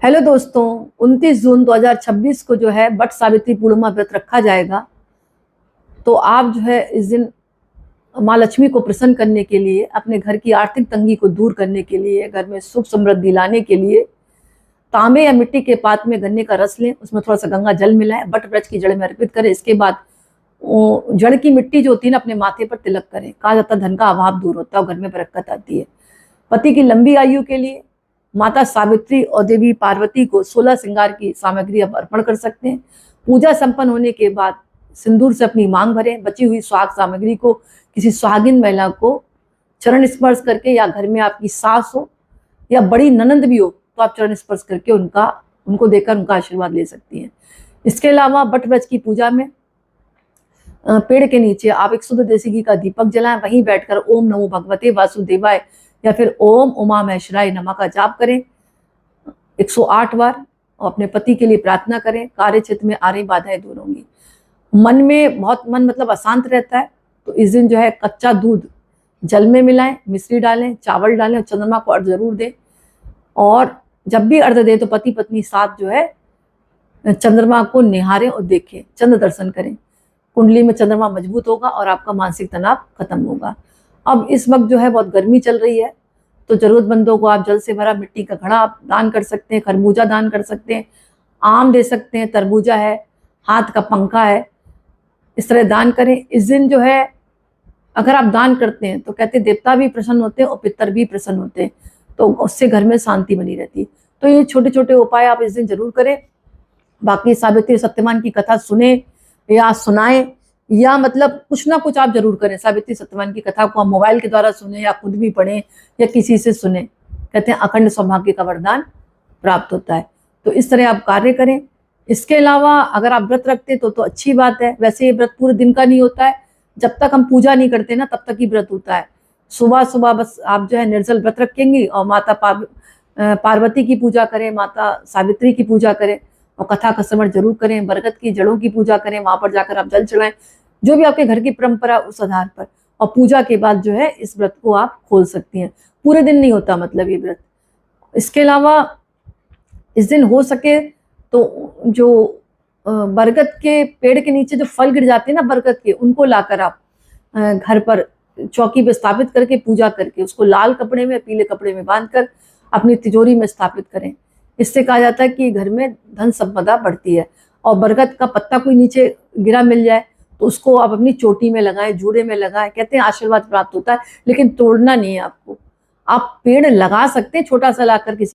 Hello दोस्तों, 29 जून 2026 को जो है वट सावित्री पूर्णिमा व्रत रखा जाएगा। तो आप जो है इस दिन माँ लक्ष्मी को प्रसन्न करने के लिए, अपने घर की आर्थिक तंगी को दूर करने के लिए, घर में सुख समृद्धि लाने के लिए तांबे या मिट्टी के पात्र में गन्ने का रस लें, उसमें थोड़ा सा गंगा जल मिलाएं, वट वृक्ष की जड़ में अर्पित करें। इसके बाद जड़ की मिट्टी जो होती है ना, अपने माथे पर तिलक करें। कहा जाता है धन का अभाव दूर होता है और घर में बरकत आती है। पति की लंबी आयु के लिए माता सावित्री और देवी पार्वती को 16 श्रृंगार की सामग्री आप अर्पण कर सकते हैं। पूजा संपन्न होने के बाद सिंदूर से अपनी मांग भरें। बची हुई सुहाग सामग्री को किसी सुहागिन महिला को चरण स्पर्श करके, या घर में आपकी सास हो या बड़ी ननंद भी हो तो आप चरण स्पर्श करके उनको देकर उनका आशीर्वाद ले सकती हैं। इसके अलावा वट वृक्ष की पूजा में पेड़ के नीचे आप एक शुद्ध देसी घी का दीपक जलाएं। वहीं बैठकर ओम नमो भगवते वासुदेवाय या फिर ओम उमा महेश्वराय नमः का जाप करें 108 बार और अपने पति के लिए प्रार्थना करें। कार्य क्षेत्र में आ रही बाधाएं दूर होंगी। मन मतलब अशांत रहता है तो इस दिन जो है कच्चा दूध जल में मिलाएं, मिश्री डालें, चावल डालें और चंद्रमा को अर्घ जरूर दें। और जब भी अर्घ दें तो पति पत्नी साथ जो है चंद्रमा को निहारें और देखें, चंद्र दर्शन करें। कुंडली में चंद्रमा मजबूत होगा और आपका मानसिक तनाव खत्म होगा। अब इस वक्त जो है बहुत गर्मी चल रही है, तो जरूरतमंदों को आप जल से भरा मिट्टी का घड़ा आप दान कर सकते हैं, खरबूजा दान कर सकते हैं, आम दे सकते हैं, तरबूजा है, हाथ का पंखा है, इस तरह दान करें। इस दिन जो है अगर आप दान करते हैं तो कहते हैं देवता भी प्रसन्न होते हैं और पितर भी प्रसन्न होते हैं, तो उससे घर में शांति बनी रहती है। तो ये छोटे छोटे उपाय आप इस दिन जरूर करें। बाकी सावित्री सत्यवान की कथा सुने या सुनाएं, या मतलब कुछ ना कुछ आप जरूर करें। सावित्री सत्यवान की कथा को आप मोबाइल के द्वारा सुने या खुद भी पढ़ें या किसी से सुने। कहते हैं अखंड सौभाग्य का वरदान प्राप्त होता है। तो इस तरह आप कार्य करें। इसके अलावा अगर आप व्रत रखते तो अच्छी बात है। वैसे ये व्रत पूरे दिन का नहीं होता है, जब तक हम पूजा नहीं करते ना तब तक ही व्रत होता है। सुबह सुबह बस आप जो है निर्जल व्रत रखेंगी और माता पार्वती की पूजा करें, माता सावित्री की पूजा करें और कथा का श्रवण जरूर करें। बरगद की जड़ों की पूजा करें, वहां पर जाकर आप जल चढ़ाएं, जो भी आपके घर की परंपरा उस आधार पर। और पूजा के बाद जो है इस व्रत को आप खोल सकती हैं। पूरे दिन नहीं होता मतलब ये व्रत। इसके अलावा इस दिन हो सके तो जो बरगद के पेड़ के नीचे जो फल गिर जाते हैं ना बरगद के, उनको लाकर आप घर पर चौकी पे स्थापित करके पूजा करके उसको लाल कपड़े में, पीले कपड़े में बांधकर अपनी तिजोरी में स्थापित करें। इससे कहा जाता है कि घर में धन संपदा बढ़ती है। और बरगद का पत्ता कोई नीचे गिरा मिल जाए तो उसको आप अपनी चोटी में लगाएं, जूड़े में लगाएं। कहते हैं आशीर्वाद प्राप्त होता है, लेकिन तोड़ना नहीं है आपको। आप पेड़ लगा सकते हैं छोटा सा लाकर किसी